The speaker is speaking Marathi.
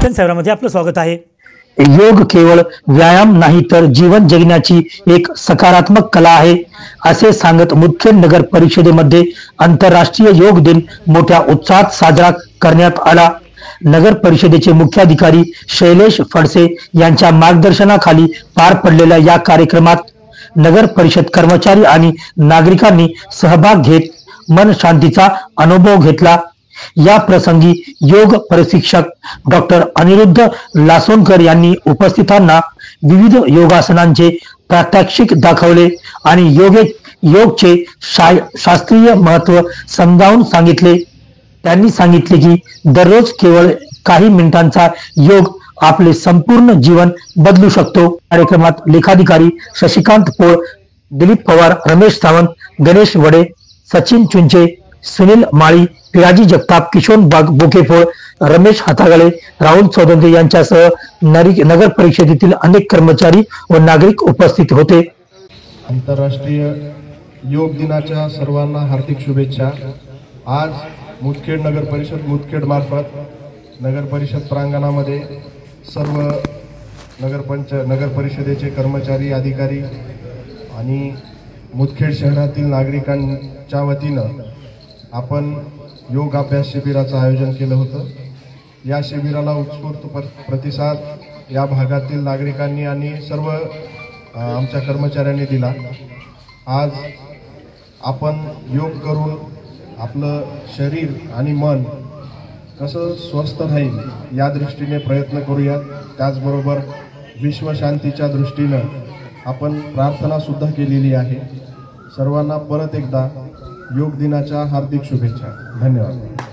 ख्रिश्चन सेवरामध्ये आपलं स्वागत आहे। योग केवळ व्यायाम नाही तर जीवन जगण्याची एक सकारात्मक कला आहे, असे सांगत मुदखेड नगर परिषदेमध्ये आंतरराष्ट्रीय योग दिन मोठ्या उत्साहात साजरा करण्यात आला। नगर परिषदेचे मुख्याधिकारी शैलेश फडसे यांच्या मार्गदर्शनाखाली पार पडलेल्या या कार्यक्रमात नगर परिषद कर्मचारी आणि नागरिकांनी सहभाग घेत मन शांतीचा अनुभव घेतला। या प्रसंगी योग प्रशिक्षक डॉक्टर अनिरुद्ध लासोनकर यांनी उपस्थितांना विविध योगासनांचे प्रात्यक्षिक दाखवले आणि योगचे शास्त्रीय महत्त्व समजावून सांगितले। त्यांनी सांगितले की दररोज केवळ काही मिनिटांचा योग आपले संपूर्ण जीवन बदलू शकतो। कार्यक्रमात लेखाधिकारी शशिकांत पोळ, दिलीप पवार, रमेश सावंत, गणेश वडे, सचिन चुंचे, सुनील माळी, पिराजी जगताप, किशोर बोकेफोळ, रमेश हातागळे, राहुल चौधरी यांच्यासह नगर परिषदेतील अनेक कर्मचारी व नागरिक उपस्थित होते। आंतरराष्ट्रीय योग दिनाच्या सर्वांना हार्दिक शुभेच्छा। आज मुदखेड नगर परिषद मुदखेड मार्फत नगर परिषद प्रांगणामध्ये सर्व नगर परिषदेचे कर्मचारी, अधिकारी आणि मुदखेड शहरातील नागरिकांच्या वतीनं आपण योग अभ्यास शिबिराचं आयोजन केलं होतं। या शिबिराला उत्स्फूर्त प्रतिसाद या भागातील नागरिकांनी आणि सर्व आमच्या कर्मचाऱ्यांनी दिला। आज आपण योग करून आपलं शरीर आणि मन कसं स्वस्थ राहील या दृष्टीने प्रयत्न करूयात। त्याचबरोबर विश्वशांतीच्या दृष्टीनं आपण प्रार्थना सुद्धा केलेली आहे। सर्वांना परत एकदा योग दिनाच्या हार्दिक शुभेच्छा। धन्यवाद।